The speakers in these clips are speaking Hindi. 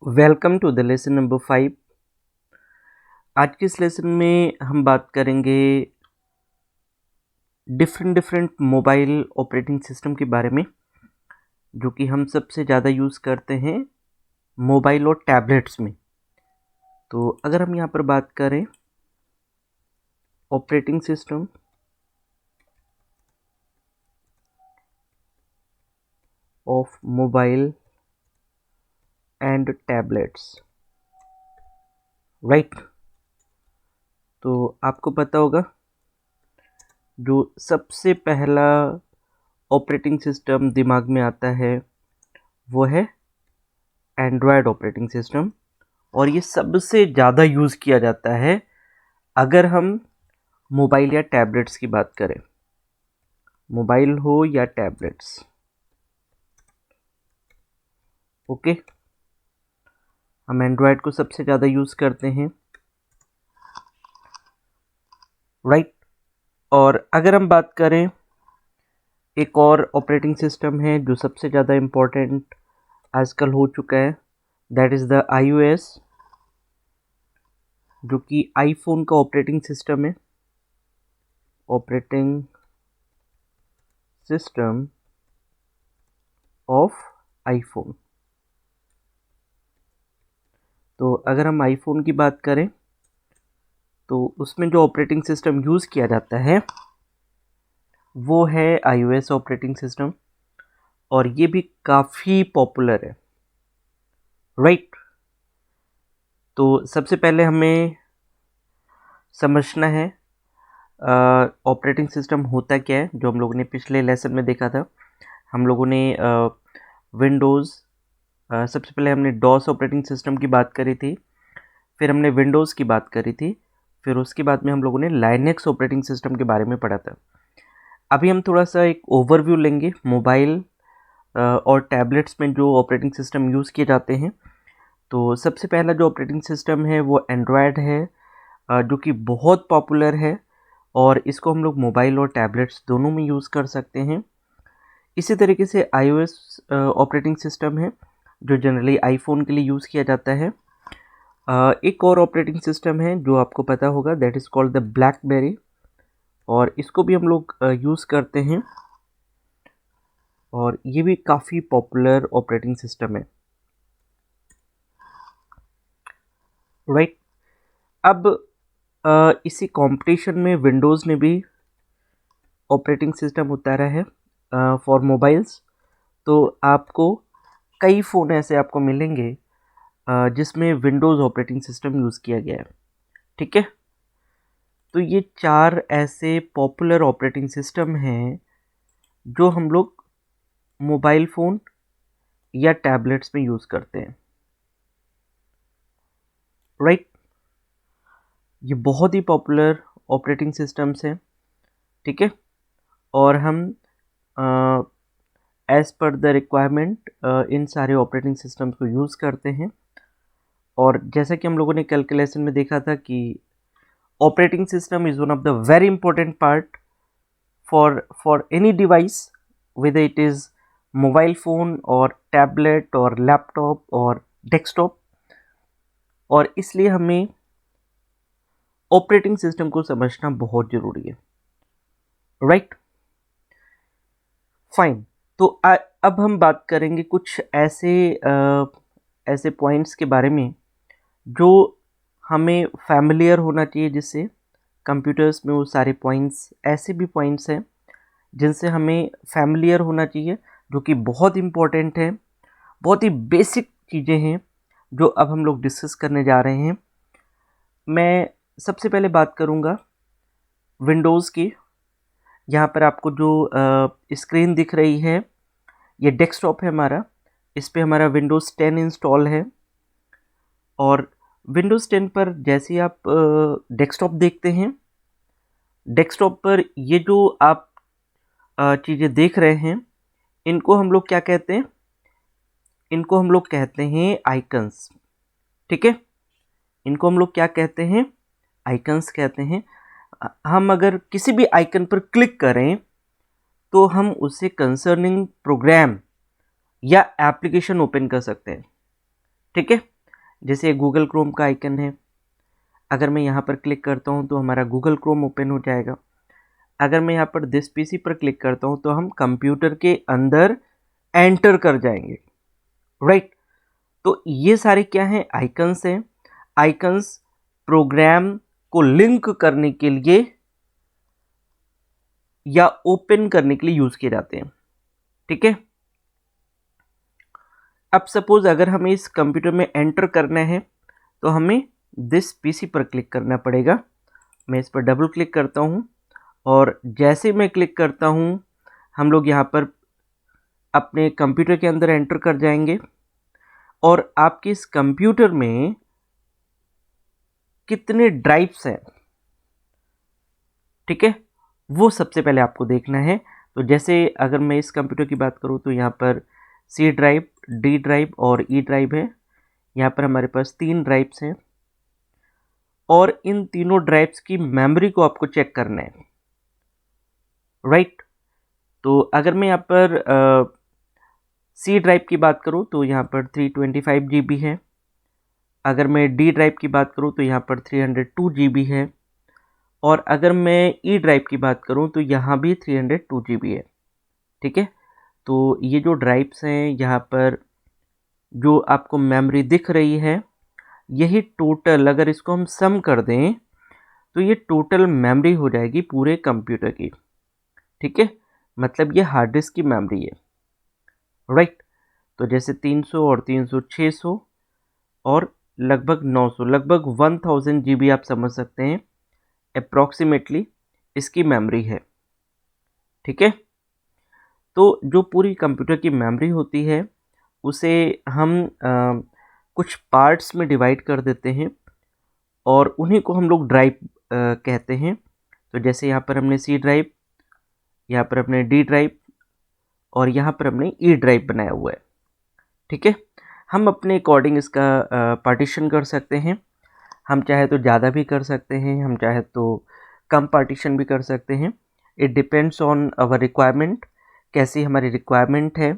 Welcome to the lesson number 5। आज के इस लेसन में हम बात करेंगे डिफरेंट मोबाइल ऑपरेटिंग सिस्टम के बारे में, जो कि हम सबसे ज़्यादा यूज़ करते हैं मोबाइल और टैबलेट्स में। तो अगर हम यहाँ पर बात करें operating system of mobile and tablets, right. तो आपको पता होगा जो सबसे पहला ऑपरेटिंग सिस्टम दिमाग में आता है वो है एंड्रॉयड ऑपरेटिंग सिस्टम, और ये सबसे ज़्यादा यूज़ किया जाता है अगर हम मोबाइल या टैबलेट्स की बात करें, मोबाइल हो या टैबलेट्स। ओके, हम एंड्रॉयड को सबसे ज़्यादा यूज़ करते हैं, राइट। और अगर हम बात करें एक और ऑपरेटिंग सिस्टम है जो सबसे ज़्यादा इम्पोर्टेंट आजकल हो चुका है, दैट इज़ द iOS, जो कि आईफोन का ऑपरेटिंग सिस्टम है, ऑपरेटिंग सिस्टम ऑफ आईफोन। तो अगर हम आईफोन की बात करें तो उसमें जो ऑपरेटिंग सिस्टम यूज़ किया जाता है वो है iOS ऑपरेटिंग सिस्टम, और ये भी काफ़ी पॉपुलर है, राइट। तो सबसे पहले हमें समझना है ऑपरेटिंग सिस्टम होता क्या है, जो हम लोगों ने पिछले लेसन में देखा था। हम लोगों ने विंडोज़, सबसे पहले हमने डॉस ऑपरेटिंग सिस्टम की बात करी थी, फिर हमने विंडोज़ की बात करी थी, फिर उसके बाद में हम लोगों ने लाइनेक्स ऑपरेटिंग सिस्टम के बारे में पढ़ा था। अभी हम थोड़ा सा एक ओवरव्यू लेंगे मोबाइल और टैबलेट्स में जो ऑपरेटिंग सिस्टम यूज़ किए जाते हैं। तो सबसे पहला जो ऑपरेटिंग सिस्टम है वो एंड्रॉयड है, जो कि बहुत पॉपुलर है, और इसको हम लोग मोबाइल और टैबलेट्स दोनों में यूज़ कर सकते हैं। इसी तरीके से iOS ऑपरेटिंग सिस्टम है जो जनरली आईफोन के लिए यूज़ किया जाता है। एक और ऑपरेटिंग सिस्टम है जो आपको पता होगा, that is called the blackberry, और इसको भी हम लोग यूज़ करते हैं, और ये भी काफ़ी पॉपुलर ऑपरेटिंग सिस्टम है, राइट। अब इसी कंपटीशन में विंडोज़ ने भी ऑपरेटिंग सिस्टम उतारा है फॉर मोबाइल्स। तो आपको कई फ़ोन ऐसे आपको मिलेंगे जिसमें विंडोज़ ऑपरेटिंग सिस्टम यूज़ किया गया है, ठीक है। तो ये 4 ऐसे पॉपुलर ऑपरेटिंग सिस्टम हैं जो हम लोग मोबाइल फ़ोन या टैबलेट्स में यूज़ करते हैं, राइट। ये बहुत ही पॉपुलर ऑपरेटिंग सिस्टम्स हैं, ठीक है। और हम as per the requirement in सारे ऑपरेटिंग सिस्टम्स को यूज़ करते हैं। और जैसा कि हम लोगों ने कैलकुलेशन में देखा था कि operating system is one of the very important part for any device, whether it is mobile phone और टैबलेट और लैपटॉप और डेस्कटॉप, और इसलिए हमें ऑपरेटिंग सिस्टम को समझना बहुत ज़रूरी है, राइट। फाइन। तो अब हम बात करेंगे कुछ ऐसे पॉइंट्स के बारे में जो हमें फैमिलियर होना चाहिए, जिससे कंप्यूटर्स में वो सारे पॉइंट्स, ऐसे भी पॉइंट्स हैं जिनसे हमें फैमिलियर होना चाहिए, जो कि बहुत इम्पोर्टेंट है, बहुत ही बेसिक चीज़ें हैं जो अब हम लोग डिस्कस करने जा रहे हैं। मैं सबसे पहले बात करूँगा विंडोज़ की। यहाँ पर आपको जो स्क्रीन दिख रही है ये डेस्कटॉप है हमारा, इस पे हमारा विंडोज़ 10 इंस्टॉल है। और विंडोज़ 10 पर जैसे ही आप डेस्कटॉप देखते हैं, डेस्कटॉप पर ये जो आप चीज़ें देख रहे हैं, इनको हम लोग क्या कहते हैं? इनको हम लोग कहते हैं आइकन्स, ठीक है। इनको हम लोग क्या कहते हैं? आइकन्स कहते हैं। हम अगर किसी भी आइकन पर क्लिक करें तो हम उससे कंसर्निंग प्रोग्राम या एप्लीकेशन ओपन कर सकते हैं, ठीक है। जैसे गूगल क्रोम का आइकन है, अगर मैं यहाँ पर क्लिक करता हूँ तो हमारा गूगल क्रोम ओपन हो जाएगा। अगर मैं यहाँ पर दिस पीसी पर क्लिक करता हूँ तो हम कंप्यूटर के अंदर एंटर कर जाएंगे, राइट। तो ये सारे क्या हैं, आइकन्स हैं। आइकन्स प्रोग्राम को लिंक करने के लिए या ओपन करने के लिए यूज किए जाते हैं, ठीक है। अब सपोज अगर हमें इस कंप्यूटर में एंटर करना है तो हमें दिस पीसी पर क्लिक करना पड़ेगा। मैं इस पर डबल क्लिक करता हूं और जैसे मैं क्लिक करता हूं हम लोग यहां पर अपने कंप्यूटर के अंदर एंटर कर जाएंगे और आपके इस कंप्यूटर में कितने ड्राइव्स हैं, ठीक है, वो सबसे पहले आपको देखना है। तो जैसे अगर मैं इस कंप्यूटर की बात करूं तो यहाँ पर सी ड्राइव, डी ड्राइव और ई ड्राइव है। यहाँ पर हमारे पास 3 ड्राइव्स हैं और इन तीनों ड्राइव्स की मेमोरी को आपको चेक करना है, राइट। तो अगर मैं यहाँ पर सी ड्राइव की बात करूँ तो यहाँ पर 325 GB है। अगर मैं डी ड्राइव की बात करूँ तो यहाँ पर 302 GB है और अगर मैं ई ड्राइव की बात करूँ तो यहाँ भी 302 GB है, ठीक है। तो ये जो ड्राइव्स हैं यहाँ पर जो आपको मेमोरी दिख रही है, यही टोटल अगर इसको हम सम कर दें तो ये टोटल मेमोरी हो जाएगी पूरे कंप्यूटर की, ठीक है। मतलब ये हार्ड डिस्क की मेमोरी है, राइट। तो जैसे 300 और 300 600 और लगभग 900, लगभग 1000 GB आप समझ सकते हैं अप्रॉक्सीमेटली इसकी मेमोरी है, ठीक है। तो जो पूरी कंप्यूटर की मेमोरी होती है उसे हम कुछ पार्ट्स में डिवाइड कर देते हैं और उन्हीं को हम लोग ड्राइव कहते हैं। तो जैसे यहाँ पर हमने सी ड्राइव, यहाँ पर हमने डी ड्राइव और यहाँ पर हमने ई ड्राइव बनाया हुआ है, ठीक है। हम अपने अकॉर्डिंग इसका पार्टीशन कर सकते हैं। हम चाहे तो ज़्यादा भी कर सकते हैं, हम चाहे तो कम पार्टीशन भी कर सकते हैं। It depends on our requirement, कैसी हमारी रिक्वायरमेंट है।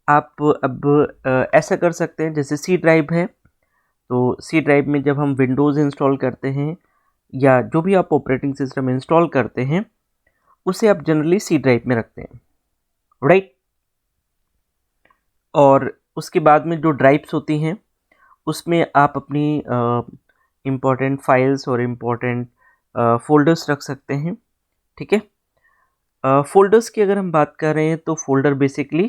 आप अब ऐसा कर सकते हैं, जैसे सी ड्राइव है तो सी ड्राइव में जब हम विंडोज़ इंस्टॉल करते हैं या जो भी आप ऑपरेटिंग सिस्टम इंस्टॉल करते हैं उसे आप जनरली सी ड्राइव में रखते हैं, राइट। और उसके बाद में जो ड्राइव्स होती हैं उसमें आप अपनी इम्पोर्टेंट फाइल्स और इम्पोर्टेंट फोल्डर्स रख सकते हैं, ठीक है। फोल्डर्स की अगर हम बात कर रहे हैं तो फोल्डर बेसिकली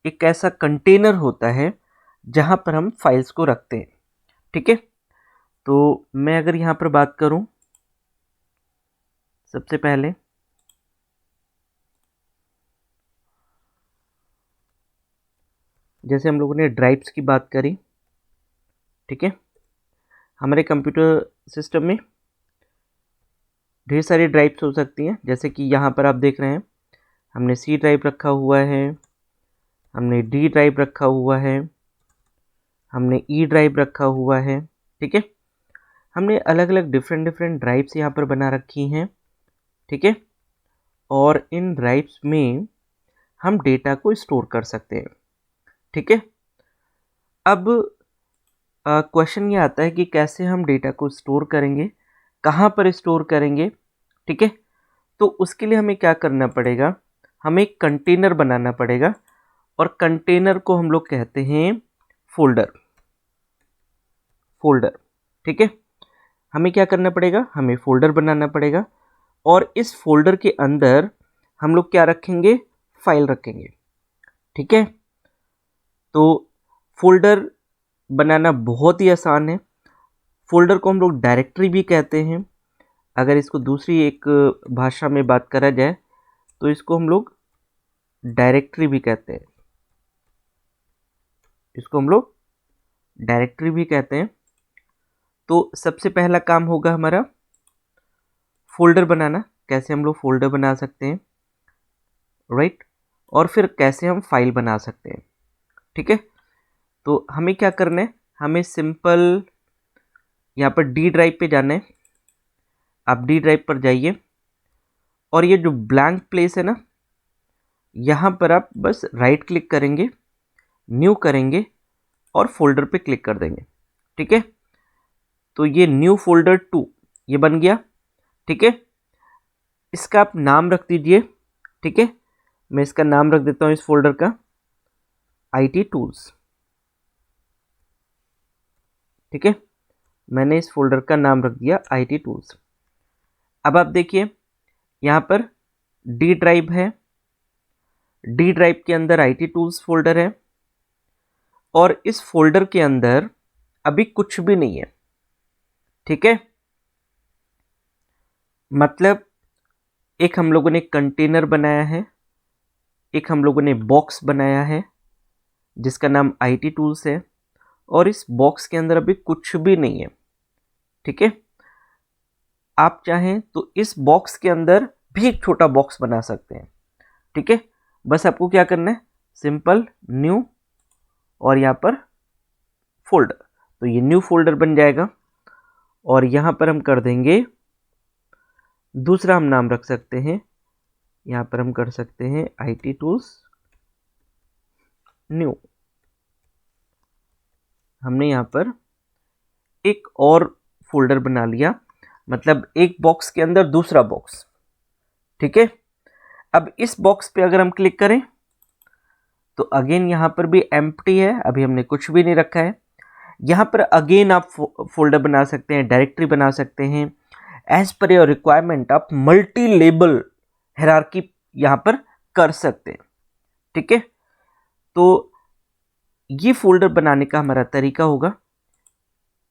एक ऐसा कंटेनर होता है जहां पर हम फाइल्स को रखते हैं, ठीक है। तो मैं अगर यहाँ पर बात करूं, सबसे पहले जैसे हम लोगों ने ड्राइव्स की बात करी, ठीक है। हमारे कंप्यूटर सिस्टम में ढेर सारी ड्राइव्स हो सकती हैं, जैसे कि यहाँ पर आप देख रहे हैं हमने सी ड्राइव रखा हुआ है, हमने डी ड्राइव रखा हुआ है, हमने ई ड्राइव रखा हुआ है, ठीक है। हमने अलग अलग डिफरेंट ड्राइव्स यहाँ पर बना रखी हैं, ठीक है। और इन ड्राइव्स में हम डेटा को स्टोर कर सकते हैं, ठीक है। अब क्वेश्चन ये आता है कि कैसे हम डेटा को स्टोर करेंगे, कहाँ पर स्टोर करेंगे, ठीक है। तो उसके लिए हमें क्या करना पड़ेगा, हमें एक कंटेनर बनाना पड़ेगा और कंटेनर को हम लोग कहते हैं फोल्डर, ठीक है। हमें क्या करना पड़ेगा, हमें फोल्डर बनाना पड़ेगा और इस फोल्डर के अंदर हम लोग क्या रखेंगे, फाइल रखेंगे, ठीक है। तो फोल्डर बनाना बहुत ही आसान है। फोल्डर को हम लोग डायरेक्टरी भी कहते हैं। अगर इसको दूसरी एक भाषा में बात करा जाए तो इसको हम लोग डायरेक्टरी भी कहते हैं, इसको हम लोग डायरेक्टरी भी कहते हैं। तो सबसे पहला काम होगा हमारा फोल्डर बनाना, कैसे हम लोग फोल्डर बना सकते हैं, राइट। और फिर कैसे हम फाइल बना सकते हैं, ठीक है। तो हमें क्या करना है, हमें सिंपल यहाँ पर डी ड्राइव पे जाना है। आप डी ड्राइव पर जाइए और ये जो ब्लैंक प्लेस है ना, यहाँ पर आप बस राइट क्लिक करेंगे न्यू करेंगे और फोल्डर पे क्लिक कर देंगे। ठीक है, तो ये न्यू फोल्डर 2 ये बन गया। ठीक है, इसका आप नाम रख दीजिए। ठीक है, मैं इसका नाम रख देता हूँ इस फोल्डर का IT टूल्स। ठीक है, मैंने इस फोल्डर का नाम रख दिया IT टूल्स। अब आप देखिए यहाँ पर डी ड्राइव है, डी ड्राइव के अंदर IT टूल्स फोल्डर है और इस फोल्डर के अंदर अभी कुछ भी नहीं है। ठीक है, मतलब एक हम लोगों ने कंटेनर बनाया है, एक हम लोगों ने बॉक्स बनाया है जिसका नाम IT टूल्स है और इस बॉक्स के अंदर अभी कुछ भी नहीं है। ठीक है, आप चाहें तो इस बॉक्स के अंदर भी एक छोटा बॉक्स बना सकते हैं। ठीक है, बस आपको क्या करना है, सिंपल न्यू और यहाँ पर फोल्डर, तो ये न्यू फोल्डर बन जाएगा और यहाँ पर हम कर देंगे दूसरा, हम नाम रख सकते हैं, यहाँ पर हम कर सकते हैं IT टूल्स न्यू। हमने यहाँ पर एक और फोल्डर बना लिया, मतलब एक बॉक्स के अंदर दूसरा बॉक्स। ठीक है, अब इस बॉक्स पे अगर हम क्लिक करें तो अगेन यहाँ पर भी एम्प्टी है, अभी हमने कुछ भी नहीं रखा है। यहाँ पर अगेन आप फोल्डर बना सकते हैं, डायरेक्टरी बना सकते हैं, एज पर योर रिक्वायरमेंट आप मल्टी लेबल हायरार्की यहाँ पर कर सकते हैं। ठीक है, तो ये फोल्डर बनाने का हमारा तरीका होगा,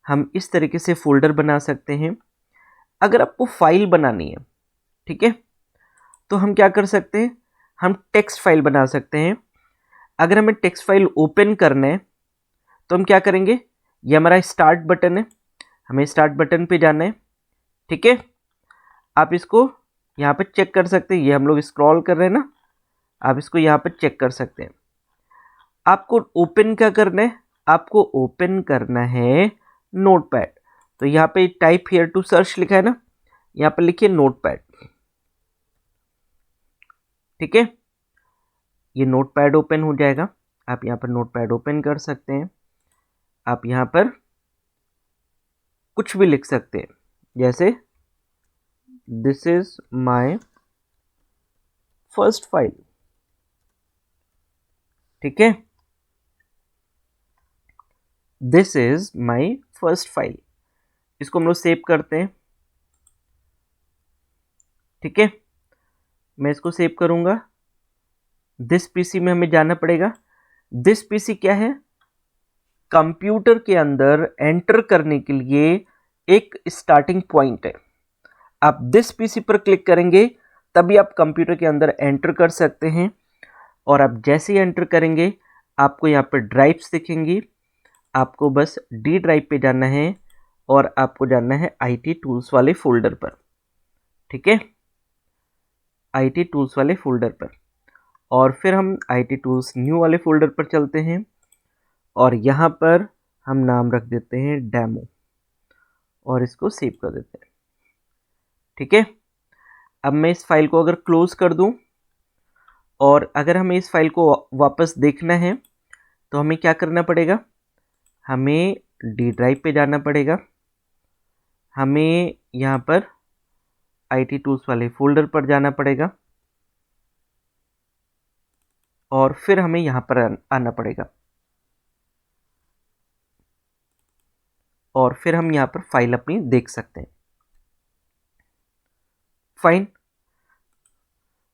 हम इस तरीके से फोल्डर बना सकते हैं। अगर आपको फाइल बनानी है, ठीक है, तो हम क्या कर सकते हैं, हम टेक्स्ट फाइल बना सकते हैं। अगर हमें टेक्स्ट फाइल ओपन करना है तो हम क्या करेंगे, ये हमारा स्टार्ट बटन है, हमें स्टार्ट बटन पे जाना है। ठीक है, आप इसको यहाँ पे चेक कर सकते हैं, ये हम लोग स्क्रॉल कर रहे हैं ना, आप इसको यहाँ पे चेक कर सकते हैं। आपको ओपन क्या करना है, आपको ओपन करना है नोटपैड। तो यहाँ पे टाइप हियर टू सर्च लिखा है ना, यहाँ पर लिखिए नोटपैड। ठीक है, ये नोटपैड ओपन हो जाएगा, आप यहाँ पर नोटपैड ओपन कर सकते हैं। आप यहाँ पर कुछ भी लिख सकते हैं, जैसे this is my first file. ठीक है, this is my first file, इसको हम लोग सेव करते हैं। ठीक है, मैं इसको सेव करूंगा। दिस पीसी में हमें जाना पड़ेगा। दिस पीसी क्या है, कंप्यूटर के अंदर एंटर करने के लिए एक स्टार्टिंग पॉइंट है। आप दिस पीसी पर क्लिक करेंगे तभी आप कंप्यूटर के अंदर एंटर कर सकते हैं, और आप जैसे ही एंटर करेंगे आपको यहाँ पर ड्राइव्स दिखेंगी। आपको बस डी ड्राइव पे जाना है और आपको जाना है IT टूल्स वाले फोल्डर पर। ठीक है, IT टूल्स वाले फोल्डर पर, और फिर हम IT टूल्स न्यू वाले फोल्डर पर चलते हैं और यहाँ पर हम नाम रख देते हैं डेमो और इसको सेव कर देते हैं। ठीक है, अब मैं इस फाइल को अगर क्लोज कर दूं और अगर हमें इस फाइल को वापस देखना है तो हमें क्या करना पड़ेगा, हमें डी ड्राइव पे जाना पड़ेगा, हमें यहाँ पर IT टूल्स वाले फोल्डर पर जाना पड़ेगा और फिर हमें यहाँ पर आना पड़ेगा और फिर हम यहाँ पर फाइल अपनी देख सकते हैं। फाइन,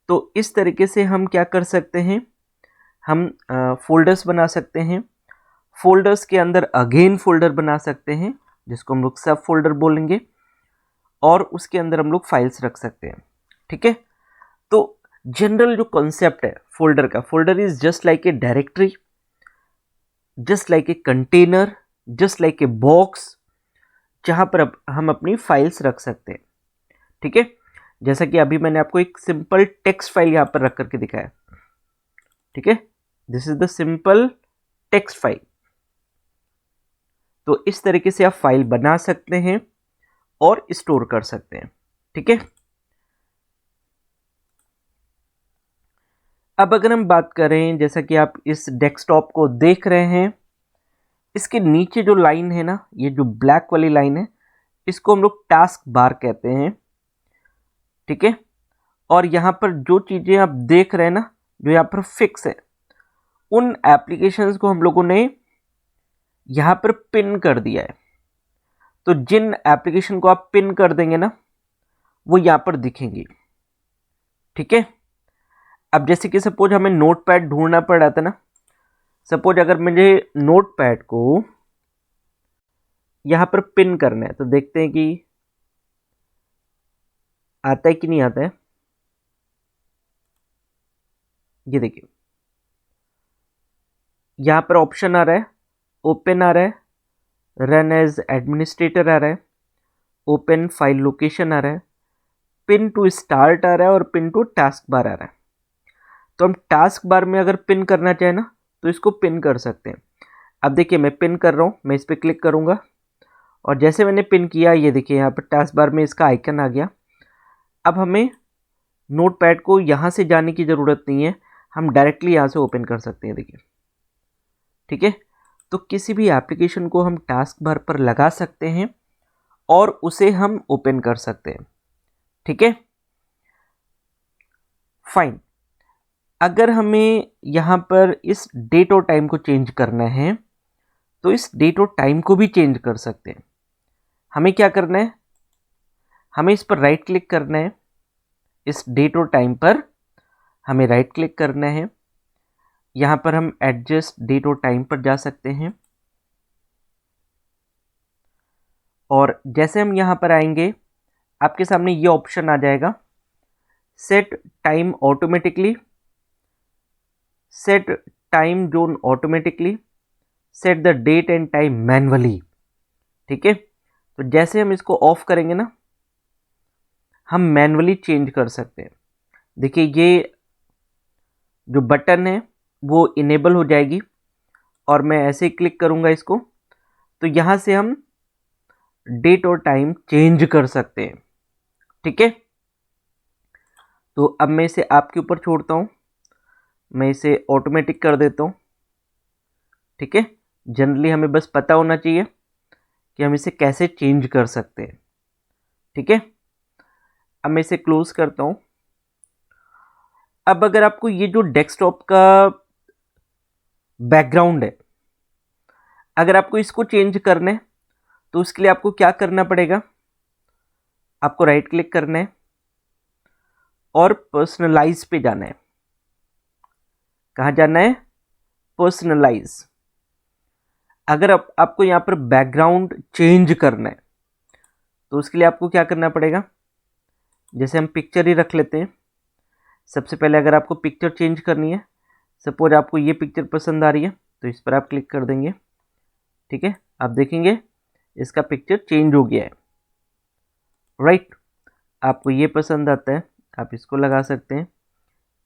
तो इस तरीके से हम क्या कर सकते हैं, हम फोल्डर्स बना सकते हैं। फोल्डर्स के अंदर अगेन फोल्डर बना सकते हैं जिसको हम लोग सब फोल्डर बोलेंगे, और उसके अंदर हम लोग फाइल्स रख सकते हैं। ठीक है, तो जनरल जो कॉन्सेप्ट है फोल्डर का, folder is just like a directory, just like a container, just like a box, जहां पर हम अपनी फाइल्स रख सकते हैं। ठीक है, जैसा कि अभी मैंने आपको एक सिंपल टेक्स्ट फाइल यहां पर रख करके दिखाया। ठीक है, this is the simple text file. तो इस तरीके से आप फाइल बना सकते हैं और स्टोर कर सकते हैं। ठीक है, अब अगर हम बात करें, जैसा कि आप इस डेस्कटॉप को देख रहे हैं, इसके नीचे जो लाइन है ना, ये जो ब्लैक वाली लाइन है, इसको हम लोग टास्क बार कहते हैं। ठीक है, और यहाँ पर जो चीज़ें आप देख रहे हैं ना, जो यहाँ पर फिक्स है, उन एप्लीकेशंस को हम लोगों ने यहाँ पर पिन कर दिया है। तो जिन एप्लीकेशन को आप पिन कर देंगे ना, वो यहाँ पर दिखेंगी। ठीक है, अब जैसे कि सपोज हमें नोटपैड ढूंढना पड़ रहा था ना, सपोज अगर मुझे नोटपैड को यहाँ पर पिन करना है, तो देखते हैं कि आता है कि नहीं आता है। ये देखिए, यहाँ पर ऑप्शन आ रहा है, ओपन आ रहा है, रन एज एडमिनिस्ट्रेटर आ रहा है, ओपन फाइल लोकेशन आ रहा है, पिन टू स्टार्ट आ रहा है और पिन टू टास्क बार आ रहा है। तो हम टास्क बार में अगर पिन करना चाहें ना, तो इसको पिन कर सकते हैं। अब देखिए, मैं पिन कर रहा हूँ, मैं इस पर क्लिक करूँगा और जैसे मैंने पिन किया, ये देखिए यहाँ पर टास्क बार में इसका आइकन आ गया। अब हमें नोटपैड को यहाँ से जाने की ज़रूरत नहीं है, हम डायरेक्टली यहाँ से ओपन कर सकते हैं। देखिए, ठीक है, तो किसी भी एप्लीकेशन को हम टास्क बार पर लगा सकते हैं और उसे हम ओपन कर सकते हैं। ठीक है, फाइन। अगर हमें यहाँ पर इस डेट और टाइम को चेंज करना है, तो इस डेट और टाइम को भी चेंज कर सकते हैं। हमें क्या करना है, हमें इस पर राइट क्लिक करना है। इस डेट और टाइम पर हमें राइट क्लिक करना है। यहाँ पर हम एडजस्ट डेट और टाइम पर जा सकते हैं और जैसे हम यहाँ पर आएंगे, आपके सामने ये ऑप्शन आ जाएगा, set time automatically, set time zone automatically, set the date and time manually. ठीक है, तो जैसे हम इसको ऑफ करेंगे ना, हम मैनुअली चेंज कर सकते हैं। देखिए, ये जो बटन है वो इनेबल हो जाएगी और मैं ऐसे ही क्लिक करूंगा इसको, तो यहाँ से हम डेट और टाइम चेंज कर सकते हैं। ठीक है, तो अब मैं इसे आपके ऊपर छोड़ता हूँ, मैं इसे ऑटोमेटिक कर देता हूँ। ठीक है, जनरली हमें बस पता होना चाहिए कि हम इसे कैसे चेंज कर सकते हैं। ठीक है, अब मैं इसे क्लोज करता हूँ। अब अगर आपको ये जो डेस्कटॉप का बैकग्राउंड है, अगर आपको इसको चेंज करना है, तो उसके लिए आपको क्या करना पड़ेगा, आपको राइट क्लिक करना है और पर्सनलाइज पे जाना है। कहाँ जाना है, पर्सनलाइज। अगर आपको यहाँ पर बैकग्राउंड चेंज करना है, तो उसके लिए आपको क्या करना पड़ेगा, जैसे हम पिक्चर ही रख लेते हैं। सबसे पहले अगर आपको पिक्चर चेंज करनी है, सपोज आपको ये पिक्चर पसंद आ रही है, तो इस पर आप क्लिक कर देंगे। ठीक है, आप देखेंगे इसका पिक्चर चेंज हो गया है। राइट, आपको ये पसंद आता है, आप इसको लगा सकते हैं।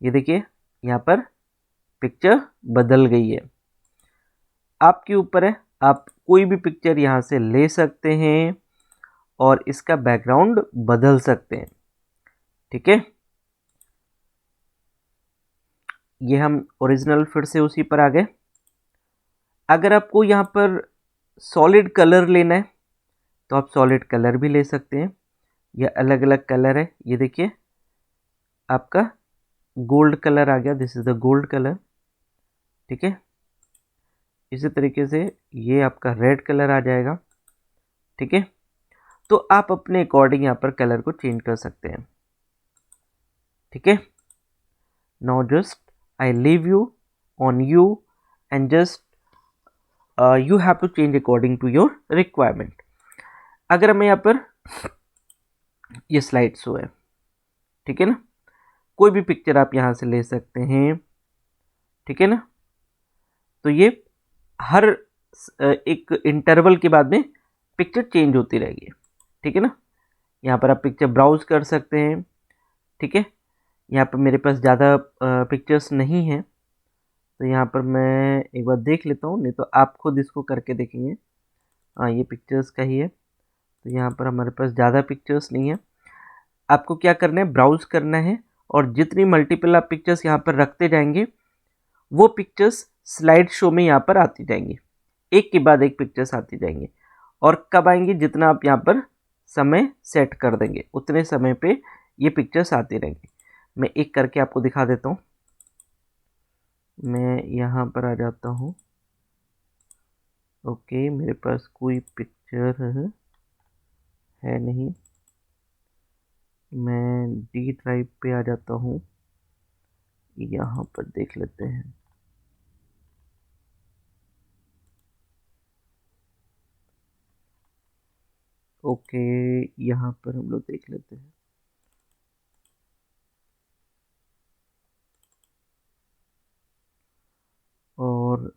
ये देखिए, यहाँ पर पिक्चर बदल गई है। आपके ऊपर है, आप कोई भी पिक्चर यहाँ से ले सकते हैं और इसका बैकग्राउंड बदल सकते हैं। ठीक है, ये हम ओरिजिनल फिर से उसी पर आ गए। अगर आपको यहाँ पर सॉलिड कलर लेना है, तो आप सॉलिड कलर भी ले सकते हैं। ये अलग अलग कलर है। ये देखिए, आपका गोल्ड कलर आ गया, this is the gold colour. ठीक है, इसी तरीके से ये आपका रेड कलर आ जाएगा। ठीक है, तो आप अपने अकॉर्डिंग यहाँ पर कलर को चेंज कर सकते हैं। ठीक है, now just I leave you on you and just you have to change according to your requirement. अगर हमें यहाँ पर ये स्लाइड शो है, ठीक है ना, कोई भी पिक्चर आप यहाँ से ले सकते हैं। ठीक है ना, तो ये हर एक इंटरवल के बाद में पिक्चर चेंज होती रहेगी। ठीक है ना, यहाँ पर आप पिक्चर ब्राउज कर सकते हैं। ठीक है, यहाँ पर मेरे पास ज़्यादा पिक्चर्स नहीं हैं, तो यहाँ पर मैं एक बार देख लेता हूँ, नहीं तो आप खुद इसको करके देखेंगे। हाँ, ये पिक्चर्स का ही है, तो यहाँ पर हमारे पास ज़्यादा पिक्चर्स नहीं है। आपको क्या करना है, ब्राउज करना है और जितनी मल्टीपल आप पिक्चर्स यहाँ पर रखते जाएंगे वो पिक्चर्स स्लाइड शो में यहाँ पर आती जाएंगी, एक के बाद एक पिक्चर्स आती जाएंगी। और कब आएंगी, जितना आप यहाँ पर समय सेट कर देंगे उतने समय पे ये पिक्चर्स आती रहेंगी। मैं एक करके आपको दिखा देता हूँ। मैं यहाँ पर आ जाता हूँ। ओके, मेरे पास कोई पिक्चर है नहीं। मैं डी ड्राइव पे आ जाता हूँ, यहाँ पर देख लेते हैं। ओके, यहाँ पर हम लोग देख लेते हैं। और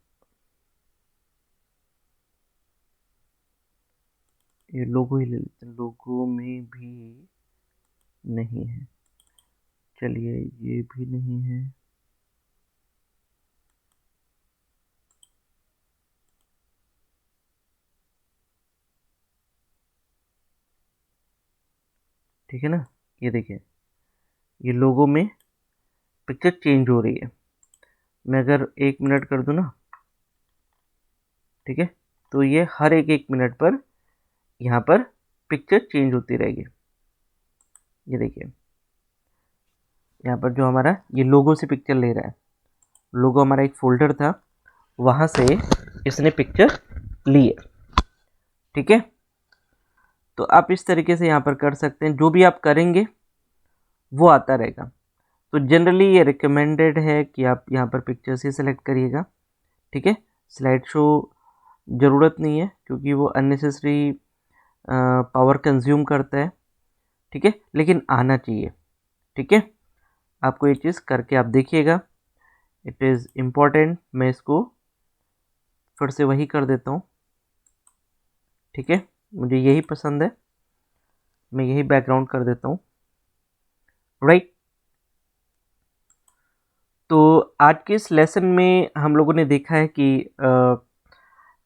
ये लोगो ही ले लेते हैं, लोगो में भी नहीं है। चलिए, ये भी नहीं है। ठीक है ना, ये देखिए, ये लोगो में पिक्चर चेंज हो रही है। मैं अगर 1 मिनट कर दूं ना, ठीक है, तो ये हर एक मिनट पर यहाँ पर पिक्चर चेंज होती रहेगी। ये देखिए, यहाँ पर जो हमारा ये लोगो से पिक्चर ले रहा है, लोगो हमारा एक फोल्डर था, वहाँ से इसने पिक्चर ली है। ठीक है, तो आप इस तरीके से यहाँ पर कर सकते हैं, जो भी आप करेंगे वो आता रहेगा। तो जनरली ये रिकमेंडेड है कि आप यहाँ पर पिक्चर्स ही सेलेक्ट करिएगा। ठीक है, स्लाइड शो ज़रूरत नहीं है क्योंकि वो अननेसेसरी पावर कंज्यूम करता है। ठीक है, लेकिन आना चाहिए। ठीक है, आपको ये चीज़ करके आप देखिएगा, इट इज़ इम्पॉर्टेंट। मैं इसको फिर से वही कर देता हूँ। ठीक है, मुझे यही पसंद है, मैं यही बैकग्राउंड कर देता हूँ। राइट, तो आज के इस लेसन में हम लोगों ने देखा है कि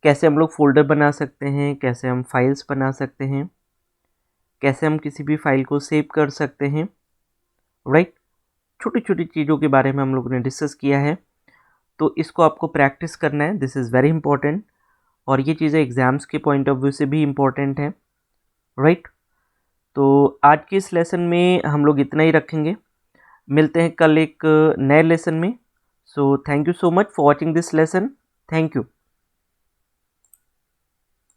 कैसे हम लोग फोल्डर बना सकते हैं, कैसे हम फाइल्स बना सकते हैं, कैसे हम किसी भी फाइल को सेव कर सकते हैं। राइट, छोटी छोटी चीज़ों के बारे में हम लोगों ने डिस्कस किया है। तो इसको आपको प्रैक्टिस करना है, दिस इज़ वेरी इंपॉर्टेंट। और ये चीज़ें एग्ज़ाम्स के पॉइंट ऑफ व्यू से भी इम्पॉर्टेंट है। राइट, तो आज के इस लेसन में हम लोग इतना ही रखेंगे। मिलते हैं कल एक नए लेसन में। So thank you so much for watching this lesson. Thank you.